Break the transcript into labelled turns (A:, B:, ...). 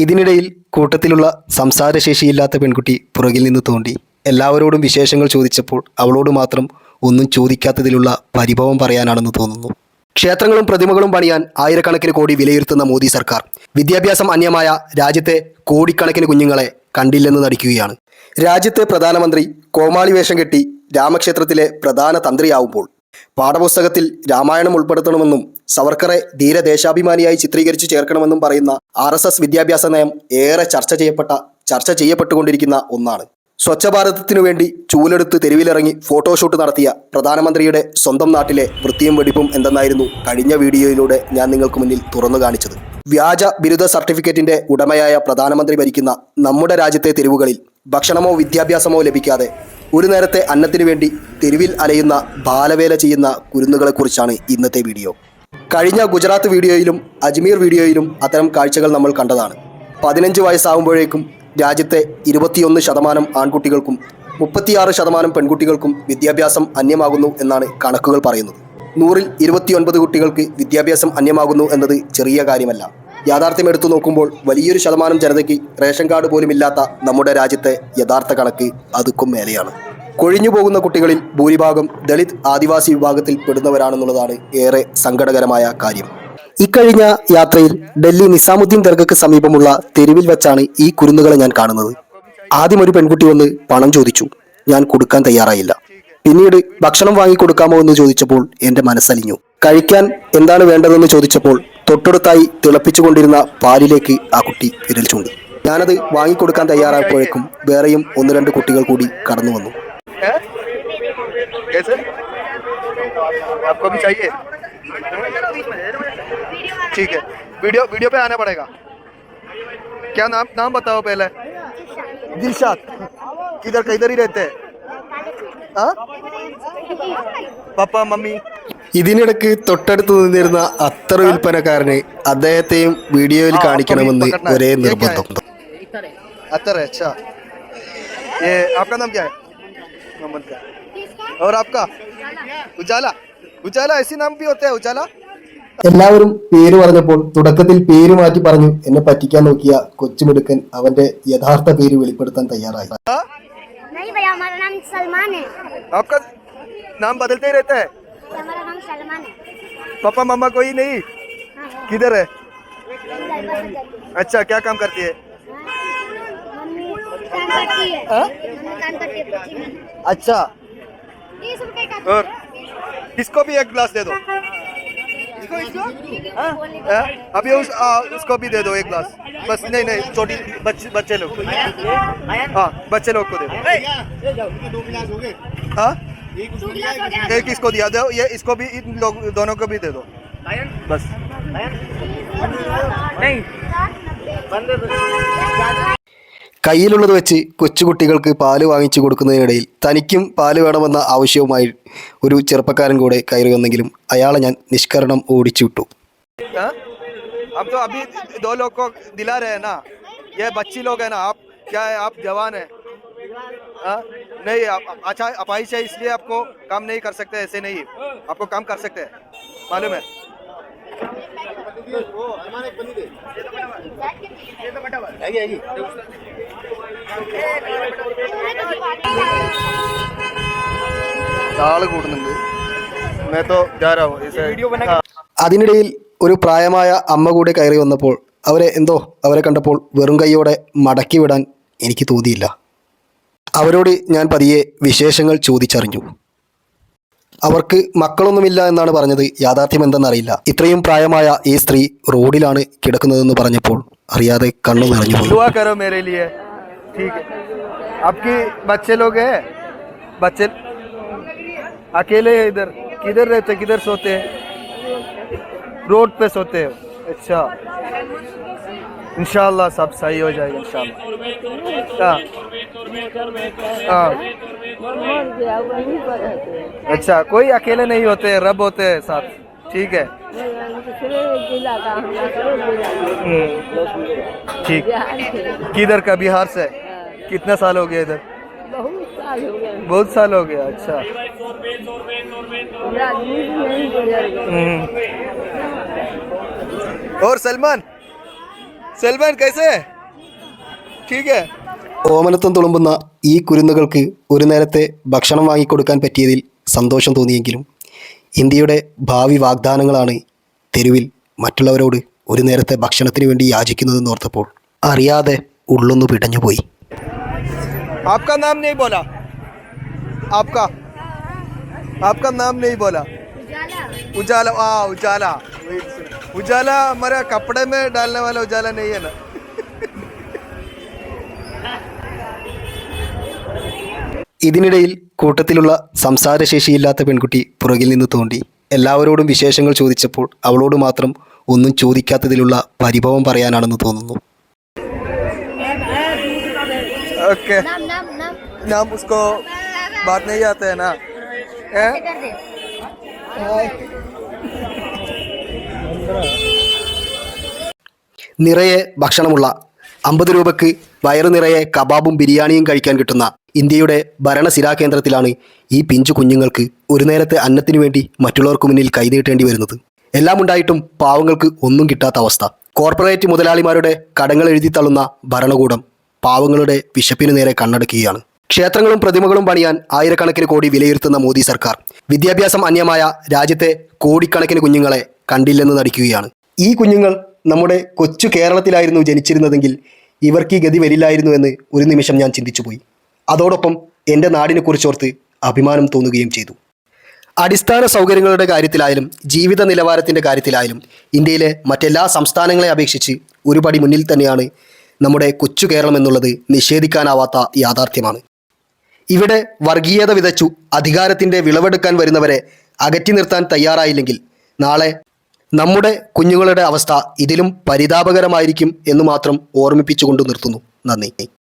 A: ഇതിനിടയിൽ കൂട്ടത്തിലുള്ള സംസാരശേഷിയില്ലാത്ത പെൺകുട്ടി പുറകിൽ നിന്ന് തോണ്ടി എല്ലാവരോടും വിശേഷങ്ങൾ ചോദിച്ചപ്പോൾ അവളോട് മാത്രം ഒന്നും ചോദിക്കാത്തതിലുള്ള പരിഭവം പറയാനാണെന്ന് തോന്നുന്നു. ക്ഷേത്രങ്ങളും പ്രതിമകളും പണിയാൻ ആയിരക്കണക്കിന് കോടി വിലയിരുത്തുന്ന മോദി സർക്കാർ വിദ്യാഭ്യാസം അന്യമായ രാജ്യത്തെ കോടിക്കണക്കിന് കുഞ്ഞുങ്ങളെ കണ്ടില്ലെന്ന് നടിക്കുകയാണ്. രാജ്യത്തെ പ്രധാനമന്ത്രി കോമാളി വേഷം കെട്ടി രാമക്ഷേത്രത്തിലെ പ്രധാന തന്ത്രിയാവുമ്പോൾ പാഠപുസ്തകത്തിൽ രാമായണം ഉൾപ്പെടുത്തണമെന്നും സവർക്കറെ ധീരദേശാഭിമാനിയായി ചിത്രീകരിച്ചു ചേർക്കണമെന്നും പറയുന്ന RSS വിദ്യാഭ്യാസ നയം ഏറെ ചർച്ച ചെയ്യപ്പെട്ടുകൊണ്ടിരിക്കുന്ന ഒന്നാണ്. സ്വച്ഛ ഭാരതത്തിനു വേണ്ടി ചൂലെടുത്ത് തെരുവിലിറങ്ങി ഫോട്ടോഷൂട്ട് നടത്തിയ പ്രധാനമന്ത്രിയുടെ സ്വന്തം നാട്ടിലെ വൃത്തിയും വെടിപ്പും എന്തെന്നായിരുന്നു കഴിഞ്ഞ വീഡിയോയിലൂടെ ഞാൻ നിങ്ങൾക്ക് മുന്നിൽ തുറന്നു കാണിച്ചത്. വ്യാജ ബിരുദ സർട്ടിഫിക്കറ്റിന്റെ ഉടമയായ പ്രധാനമന്ത്രി ഭരിക്കുന്ന നമ്മുടെ രാജ്യത്തെ തെരുവുകളിൽ ഭക്ഷണമോ വിദ്യാഭ്യാസമോ ലഭിക്കാതെ ഒരു നേരത്തെ അന്നത്തിനു വേണ്ടി തെരുവിൽ അലയുന്ന ബാലവേല ചെയ്യുന്ന കുരുന്നുകളെക്കുറിച്ചാണ് ഇന്നത്തെ വീഡിയോ. കഴിഞ്ഞ ഗുജറാത്ത് വീഡിയോയിലും അജ്മീർ വീഡിയോയിലും അത്തരം കാഴ്ചകൾ നമ്മൾ കണ്ടതാണ്. 15 വയസ്സാകുമ്പോഴേക്കും രാജ്യത്തെ 21% ആൺകുട്ടികൾക്കും 36% പെൺകുട്ടികൾക്കും വിദ്യാഭ്യാസം അന്യമാകുന്നു എന്നാണ് കണക്കുകൾ പറയുന്നത്. 100-ൽ 29 കുട്ടികൾക്ക് വിദ്യാഭ്യാസം അന്യമാകുന്നു എന്നത് ചെറിയ കാര്യമല്ല. യാഥാർത്ഥ്യം എടുത്തു നോക്കുമ്പോൾ വലിയൊരു ശതമാനം ജനതയ്ക്ക് റേഷൻ കാർഡ് പോലും ഇല്ലാത്ത നമ്മുടെ രാജ്യത്തെ യഥാർത്ഥ കണക്ക് അതുക്കും മേലെയാണ്. കൊഴിഞ്ഞു പോകുന്ന കുട്ടികളിൽ ഭൂരിഭാഗം ദളിത് ആദിവാസി വിഭാഗത്തിൽ പെടുന്നവരാണെന്നുള്ളതാണ് ഏറെ സങ്കടകരമായ കാര്യം. ഇക്കഴിഞ്ഞ യാത്രയിൽ ഡൽഹി നിസാമുദ്ദീൻ ദർഗയ്ക്ക് സമീപമുള്ള തെരുവിൽ വെച്ചാണ് ഈ കുരുന്നുകളെ ഞാൻ കാണുന്നത്. ആദ്യം ഒരു പെൺകുട്ടി വന്ന് പണം ചോദിച്ചു. ഞാൻ കൊടുക്കാൻ തയ്യാറായില്ല. പിന്നീട് ഭക്ഷണം വാങ്ങിക്കൊടുക്കാമോ എന്ന് ചോദിച്ചപ്പോൾ എൻ്റെ മനസ്സലിഞ്ഞു. കഴിക്കാൻ എന്താണ് വേണ്ടതെന്ന് ചോദിച്ചപ്പോൾ തൊട്ടടുത്തായി തിളപ്പിച്ചുകൊണ്ടിരുന്ന പാലിലേക്ക് ആ കുട്ടി വിരൽ ചൂണ്ടി. ഞാനത് വാങ്ങിക്കൊടുക്കാൻ തയ്യാറായപ്പോഴേക്കും വേറെയും 1-2 കുട്ടികൾ കൂടി കടന്നു വന്നു.
B: ठीक है, वीडियो पे आना पड़ेगा. क्या नाम बताओ पहले. दिलशाद. किधर ही रहते हैं. हाँ, पापा मम्मी.
A: ഇതിനിടയ്ക്ക് തൊട്ടടുത്ത് നിന്നിരുന്ന അത്തർ വിൽപ്പനക്കാരന് അദ്ദേഹത്തെയും വീഡിയോയിൽ കാണിക്കണമെന്ന് ഒരേ നിർബന്ധം.
B: अतर है. अच्छा, ये आपका नाम क्या है. मोहम्मद का. और आपका उजाला ऐसे नाम भी होते हैं. उजाला.
A: എല്ലാവരും പേര് പറഞ്ഞപ്പോൾ തുടക്കത്തിൽ പേര് മാറ്റി പറഞ്ഞു എന്നെ പറ്റിക്കാൻ നോക്കിയ കൊച്ചുമിടുക്കൻ അവന്റെ യഥാർത്ഥ പേര് വെളിപ്പെടുത്താൻ തയ്യാറായി.
C: नहीं भैया, हमारा नाम सलमान है.
B: आपका नाम बदलते ही रहता है.
C: हमारा नाम सलमान है.
B: पापा मम्मा कोई नहीं. किधर है. अच्छा, क्या काम करती है.
C: मम्मी काम करती है. मम्मी काम करती है.
B: अच्छा,
C: 30 रुपए का.
B: और इसको भी एक गिलास दे दो. इसको हाँ? अभी उसको भी दे दो एक गिलास. बस नहीं छोटी बच्चे लोग. हाँ, बच्चे लोग को दे दो. हाँ, एक इसको दिया दो. ये इसको भी, इन लोग दोनों को भी दे दो. बस नहीं.
A: കയ്യിലുള്ളത് വെച്ച് കൊച്ചുകുട്ടികൾക്ക് പാല് വാങ്ങിച്ചു കൊടുക്കുന്നതിനിടയിൽ തനിക്കും പാല് വേണമെന്ന ആവശ്യവുമായി ഒരു ചെറുപ്പക്കാരൻ കൂടെ കയറി വന്നെങ്കിലും അയാളെ ഞാൻ നിഷ്കരണം ഓടിച്ചു വിട്ടു.
B: हम तो अभी 2 लोग को दिला रहे हैं ना. ये बच्ची लोग है ना. आप क्या है, आप जवान है. नहीं, अच्छा अपाहिज है इसलिए आपको काम नहीं कर सकते. ऐसे नहीं, आपको काम कर सकते हैं, मालूम है.
A: ആള് കൂടുന്നുണ്ട്.
B: मैं तो जा रहा हूँ. इसे वीडियो बना.
A: അതിനിടയിൽ ഒരു പ്രായമായ അമ്മ കൂടെ കയറി വന്നപ്പോൾ അവരെ കണ്ടപ്പോൾ വെറും കൈയോടെ മടക്കി വിടാൻ എനിക്ക് തോന്നിയില്ല. അവരോട് ഞാൻ പതിയെ വിശേഷങ്ങൾ ചോദിച്ചറിഞ്ഞു. അവർക്ക് മക്കളൊന്നുമില്ല എന്നാണ് പറഞ്ഞത്. യാഥാർത്ഥ്യം എന്തെന്നറിയില്ല. ഇത്രയും പ്രായമായ ഈ സ്ത്രീ റോഡിലാണ് കിടക്കുന്നതെന്ന് പറഞ്ഞപ്പോൾ അറിയാതെ കണ്ണു നിറഞ്ഞു.
B: दुआ करो मेरे लिए. ठीक है. आपके बच्चे लोग हैं. बच्चे अकेले इधर किधर रहते, किधर सोते हैं. रोड पे सोते हो. अच्छा, इंशाल्लाह सब सही हो जाएगा इंशाल्लाह. हाँ. अच्छा, कोई अकेले नहीं होते, रब होते हैं साथ. ठीक है. ठीक. किधर का. बिहार से. कितना साल हो गया इधर. बहुत साल हो गया. अच्छा. और सलमान सलमान कैसे है ठीक है
A: ഓമനത്വം തുളുമ്പുന്ന ഈ കുരുന്നുകൾക്ക് ഒരു നേരത്തെ ഭക്ഷണം വാങ്ങിക്കൊടുക്കാൻ പറ്റിയതിൽ സന്തോഷം തോന്നിയെങ്കിലും ഇന്ത്യയുടെ ഭാവി വാഗ്ദാനങ്ങളാണ് തെരുവിൽ മറ്റുള്ളവരോട് ഒരു നേരത്തെ ഭക്ഷണത്തിന് വേണ്ടി യാചിക്കുന്നതെന്ന് ഓർത്തപ്പോൾ അറിയാതെ ഉള്ളൊന്നു പിടഞ്ഞുപോയി.
B: आपका नाम नहीं बोला आपका आपका नाम नहीं बोला
C: उजाला
B: उजाला उजाला उजाला हमारा कपड़े में डालने वाला उजाला नहीं है ना
A: ഇതിനിടയിൽ കൂട്ടത്തിലുള്ള സംസാരശേഷിയില്ലാത്ത പെൺകുട്ടി പുറകിൽ നിന്ന് തോണ്ടി എല്ലാവരോടും വിശേഷങ്ങൾ ചോദിച്ചപ്പോൾ അവളോട് മാത്രം ഒന്നും ചോദിക്കാത്തതിലുള്ള പരിഭവം പറയാനാണെന്ന് തോന്നുന്നു.
B: ओके
C: नाम नाम नाम
B: नाम उसको बात नहीं आते है ना हैं?
C: कर दे
A: നിറയെ ഭക്ഷണമുള്ള 50 രൂപയ്ക്ക് വയറു നിറയെ കബാബും ബിരിയാണിയും കഴിക്കാൻ കിട്ടുന്ന ഇന്ത്യയുടെ ഭരണസിരാ കേന്ദ്രത്തിലാണ് ഈ പിഞ്ചു കുഞ്ഞുങ്ങൾക്ക് ഒരു നേരത്തെ അന്നത്തിനു വേണ്ടി മറ്റുള്ളവർക്ക് മുന്നിൽ കൈനീട്ടേണ്ടി വരുന്നത്. എല്ലാം ഉണ്ടായിട്ടും പാവങ്ങൾക്ക് ഒന്നും കിട്ടാത്ത അവസ്ഥ. കോർപ്പറേറ്റ് മുതലാളിമാരുടെ കടങ്ങൾ എഴുതിത്തള്ളുന്ന ഭരണകൂടം പാവങ്ങളുടെ വിശപ്പിനു നേരെ കണ്ണടക്കുകയാണ്. ക്ഷേത്രങ്ങളും പ്രതിമകളും പണിയാൻ ആയിരക്കണക്കിന് കോടി വിലയിരുത്തുന്ന മോദി സർക്കാർ വിദ്യാഭ്യാസം അന്യമായ രാജ്യത്തെ കോടിക്കണക്കിന് കുഞ്ഞുങ്ങളെ കണ്ടില്ലെന്ന് നടിക്കുകയാണ്. ഈ കുഞ്ഞുങ്ങൾ നമ്മുടെ കൊച്ചു കേരളത്തിലായിരുന്നു ജനിച്ചിരുന്നതെങ്കിൽ ഇവർക്ക് ഈ ഗതി വരില്ലായിരുന്നു എന്ന് ഒരു നിമിഷം ഞാൻ ചിന്തിച്ചുപോയി. അതോടൊപ്പം എൻ്റെ നാടിനെക്കുറിച്ചോർത്ത് അഭിമാനം തോന്നുകയും ചെയ്തു. അടിസ്ഥാന സൗകര്യങ്ങളുടെ കാര്യത്തിലായാലും ജീവിത നിലവാരത്തിൻ്റെ കാര്യത്തിലായാലും ഇന്ത്യയിലെ മറ്റെല്ലാ സംസ്ഥാനങ്ങളെ അപേക്ഷിച്ച് ഒരു പടി മുന്നിൽ തന്നെയാണ് നമ്മുടെ കൊച്ചു കേരളം എന്നുള്ളത് നിഷേധിക്കാനാവാത്ത യാഥാർത്ഥ്യമാണ്. ഇവിടെ വർഗീയത വിതച്ചു അധികാരത്തിൻ്റെ വിളവെടുക്കാൻ വരുന്നവരെ അകറ്റി നിർത്താൻ തയ്യാറായില്ലെങ്കിൽ നാളെ നമ്മുടെ കുഞ്ഞുങ്ങളുടെ അവസ്ഥ ഇതിലും പരിതാപകരമായിരിക്കും എന്ന് മാത്രം ഓർമ്മിപ്പിച്ചുകൊണ്ട് നിർത്തുന്നു. നന്ദി.